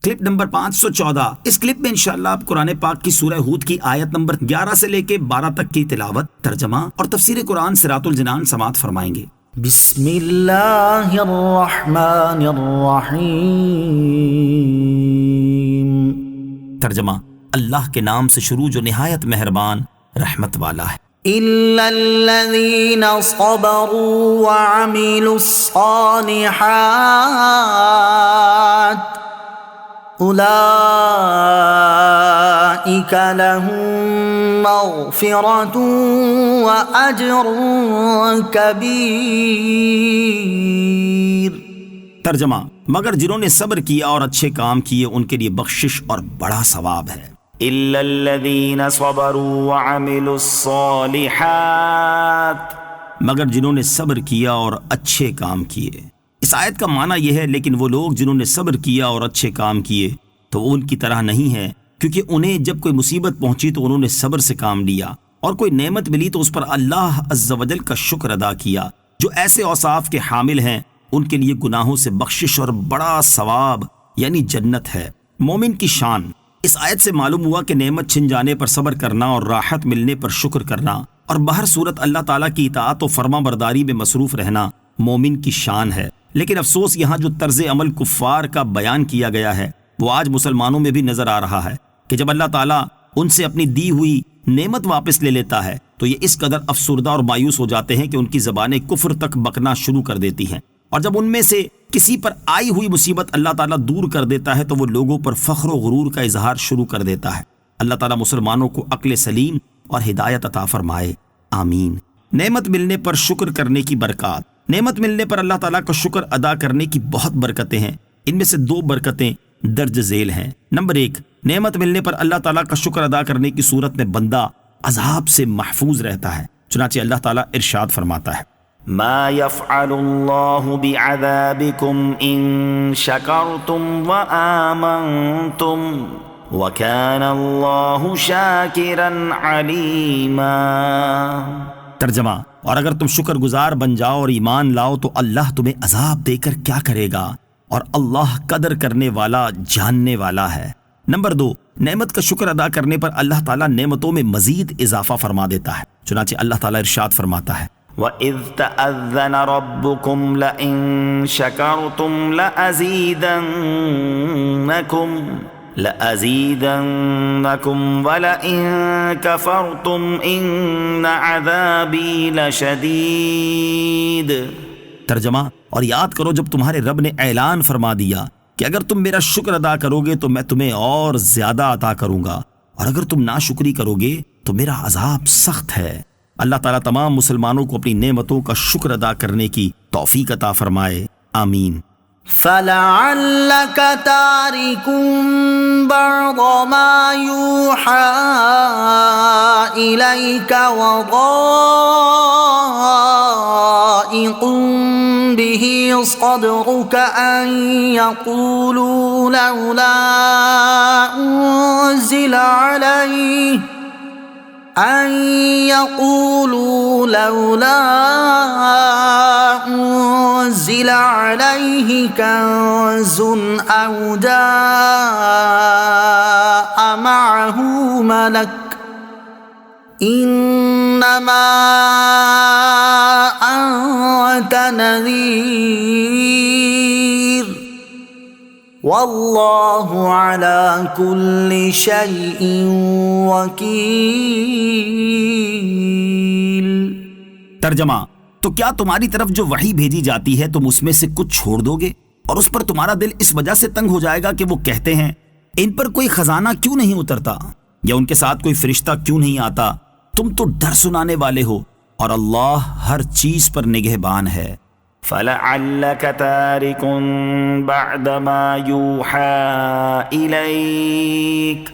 Clip number 514۔ اس clip میں انشاءاللہ آپ قرآن پاک کی سورہ ہود کی آیت نمبر 11 سے لے کے 12 تک کی تلاوت، ترجمہ اور تفسیر قرآن صراط الجنان سماعت فرمائیں گے۔ بسم اللہ الرحمن الرحیم۔ ترجمہ، اللہ کے نام سے شروع جو نہایت مہربان رحمت والا ہے۔ إِلَّا الَّذِينَ صَبَرُوا وَعَمِلُوا الصَّالِحَاتِ أُولَئِكَ لَهُم مَّغْفِرَةٌ وَأَجْرٌ كَبِيرٌ۔ ترجمہ، مگر جنہوں نے صبر کیا اور اچھے کام کیے ان کے لیے بخشش اور بڑا ثواب ہے۔ إِلَّا الَّذِينَ صَبَرُوا وَعَمِلُوا الصَّالِحَاتِ، مگر جنہوں نے صبر کیا اور اچھے کام کیے۔ اس آیت کا معنی یہ ہے، لیکن وہ لوگ جنہوں نے صبر کیا اور اچھے کام کیے تو وہ ان کی طرح نہیں ہے، کیونکہ انہیں جب کوئی مصیبت پہنچی تو انہوں نے صبر سے کام لیا، اور کوئی نعمت ملی تو اس پر اللہ عز و جل کا شکر ادا کیا۔ جو ایسے اوصاف کے حامل ہیں ان کے لیے گناہوں سے بخشش اور بڑا ثواب یعنی جنت ہے۔ مومن کی شان۔ اس آیت سے معلوم ہوا کہ نعمت چھن جانے پر صبر کرنا اور راحت ملنے پر شکر کرنا اور بہر صورت اللہ تعالیٰ کی اطاعت و فرما برداری میں مصروف رہنا مومن کی شان ہے۔ لیکن افسوس، یہاں جو طرز عمل کفار کا بیان کیا گیا ہے وہ آج مسلمانوں میں بھی نظر آ رہا ہے کہ جب اللہ تعالیٰ ان سے اپنی دی ہوئی نعمت واپس لے لیتا ہے تو یہ اس قدر افسردہ اور مایوس ہو جاتے ہیں کہ ان کی زبانیں کفر تک بکنا شروع کر دیتی ہیں، اور جب ان میں سے کسی پر آئی ہوئی مصیبت اللہ تعالیٰ دور کر دیتا ہے تو وہ لوگوں پر فخر و غرور کا اظہار شروع کر دیتا ہے۔ اللہ تعالیٰ مسلمانوں کو عقل سلیم اور ہدایت عطا فرمائے، آمین۔ نعمت ملنے پر شکر کرنے کی برکات۔ نعمت ملنے پر اللہ تعالیٰ کا شکر ادا کرنے کی بہت برکتیں ہیں۔ ان میں سے 2 برکتیں درج ذیل ہیں۔ نمبر 1، نعمت ملنے پر اللہ تعالیٰ کا شکر ادا کرنے کی صورت میں بندہ عذاب سے محفوظ رہتا ہے، چنانچہ اللہ تعالیٰ ارشاد فرماتا ہے، ما يفعل الله بعذابكم إن شكرتم وآمنتم وكان الله شاكرا عليما۔ ترجمہ، اور اگر تم شکر گزار بن جاؤ اور ایمان لاؤ تو اللہ تمہیں عذاب دے کر کیا کرے گا، اور اللہ قدر کرنے والا جاننے والا ہے۔ نمبر 2، نعمت کا شکر ادا کرنے پر اللہ تعالیٰ نعمتوں میں مزید اضافہ فرما دیتا ہے، چنانچہ اللہ تعالیٰ ارشاد فرماتا ہے، وَإِذْ تَأَذَّنَ رَبُّكُمْ لَئِن شَكَرْتُمْ لَأَزِيدَنَّكُمْ وَلَئِن كَفَرْتُمْ إِنَّ عَذَابِي لَشَدِيدٌ۔ ترجمہ، اور یاد کرو جب تمہارے رب نے اعلان فرما دیا کہ اگر تم میرا شکر ادا کرو گے تو میں تمہیں اور زیادہ عطا کروں گا، اور اگر تم ناشکری کرو گے تو میرا عذاب سخت ہے۔ اللہ تعالیٰ تمام مسلمانوں کو اپنی نعمتوں کا شکر ادا کرنے کی توفیق عطا فرمائے، آمین۔ فَلَعَلَّكَ تَارِكٌ بَعْضَ مَا يُوحَىٰ إِلَيْكَ وَضَائِقٌ بِهِ صَدْرُكَ أَن يَقُولُوا لَوْلَا أنزل عليه كنز أو جاء معه ملك إنما أنت نذير والله على كل شيء وكيل۔ ترجمہ، تو کیا تمہاری طرف جو وحی بھیجی جاتی ہے تم اس میں سے کچھ چھوڑ دو گے، اور اس پر تمہارا دل اس وجہ سے تنگ ہو جائے گا کہ وہ کہتے ہیں ان پر کوئی خزانہ کیوں نہیں اترتا، یا ان کے ساتھ کوئی فرشتہ کیوں نہیں آتا؟ تم تو ڈر سنانے والے ہو، اور اللہ ہر چیز پر نگہبان ہے۔ فَلَعَلَّكَ تَارِكٌ بَعْدَ مَا يُوحَىٰ إِلَيْكَ،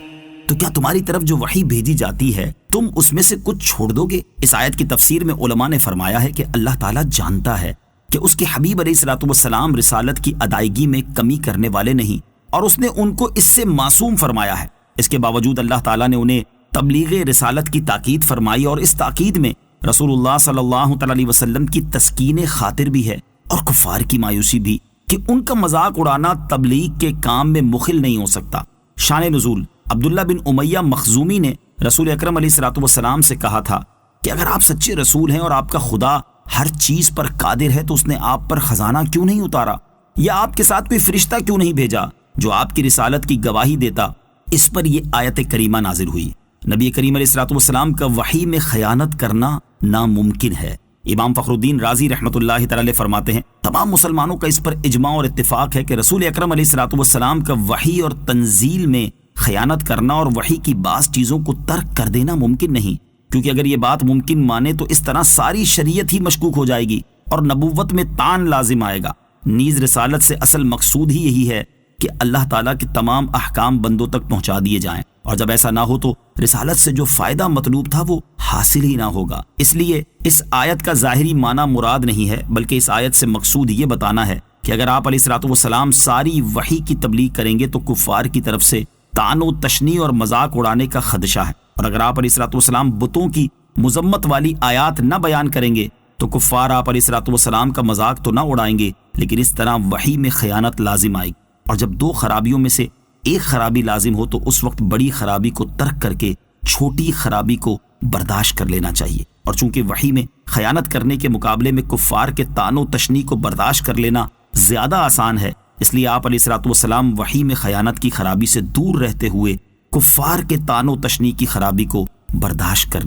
تو کیا تمہاری طرف جو وحی بھیجی جاتی ہے تم اس میں سے کچھ چھوڑ دو گے؟ اس آیت کی تفسیر میں علماء نے فرمایا ہے کہ اللہ تعالیٰ جانتا ہے کہ اس کے حبیب علیہ السلام رسالت کی ادائیگی میں کمی کرنے والے نہیں، اور اس نے ان کو اس سے معصوم فرمایا ہے۔ اس کے باوجود اللہ تعالیٰ نے انہیں تبلیغ رسالت کی تاکید فرمائی، اور اس تاکید میں رسول اللہ صلی اللہ علیہ وسلم کی تسکین خاطر بھی ہے اور کفار کی مایوسی بھی۔ کہ ان کا مذاق اڑانا تبلیغ کے کام میں مخل نہیں ہو سکتا۔ شان نزول، عبداللہ بن امیہ مخزومی نے رسول اکرم علیہ الصلوۃ والسلام سے کہا تھا کہ اگر آپ سچے رسول ہیں اور آپ کا خدا ہر چیز پر قادر ہے تو اس نے آپ پر خزانہ کیوں نہیں اتارا، یا آپ کے ساتھ کوئی فرشتہ کیوں نہیں بھیجا جو آپ کی رسالت کی گواہی دیتا۔ اس پر یہ آیت کریمہ نازل ہوئی۔ نبی کریم علیہ الصلوۃ والسلام کا وحی میں خیانت کرنا ناممکن ہے۔ امام فخر الدین رازی رحمۃ اللہ تعالی فرماتے ہیں تمام مسلمانوں کا اس پر اجماع اور اتفاق ہے کہ رسول اکرم علیہ الصلوۃ والسلام کا وحی اور تنزیل میں خیانت کرنا اور وحی کی بعض چیزوں کو ترک کر دینا ممکن نہیں، کیونکہ اگر یہ بات ممکن مانے تو اس طرح ساری شریعت ہی مشکوک ہو جائے گی اور نبوت میں تان لازم آئے گا۔ نیز رسالت سے اصل مقصود ہی یہی ہے کہ اللہ تعالیٰ کے تمام احکام بندوں تک پہنچا دیے جائیں، اور جب ایسا نہ ہو تو رسالت سے جو فائدہ مطلوب تھا وہ حاصل ہی نہ ہوگا۔ اس لیے اس آیت کا ظاہری معنی مراد نہیں ہے، بلکہ اس آیت سے مقصود یہ بتانا ہے کہ اگر آپ علیہ الصلوۃ والسلام ساری وحی کی تبلیغ کریں گے تو کفار کی طرف سے طعن و تشنیع اور مذاق اڑانے کا خدشہ ہے، اور اگر آپ علیہ الصلوۃ والسلام بتوں کی مذمت والی آیات نہ بیان کریں گے تو کفار آپ علیہ الصلوۃ والسلام کا مذاق تو نہ اڑائیں گے، لیکن اس طرح وحی میں خیانت لازم آئے گی، اور جب دو خرابیوں میں سے ایک خرابی لازم ہو تو اس وقت بڑی خرابی کو ترک کر کے چھوٹی خرابی کو برداشت کر لینا چاہیے۔ اور چونکہ وحی میں خیانت کرنے کے مقابلے میں کفار کے طعن و تشنیع کو برداشت کر لینا زیادہ آسان ہے، اس لیے آپ علیہ الصلوۃ والسلام وحی میں خیانت کی خرابی سے دور رہتے ہوئے کفار کے طعن و تشنیع کی خرابی کو برداشت کر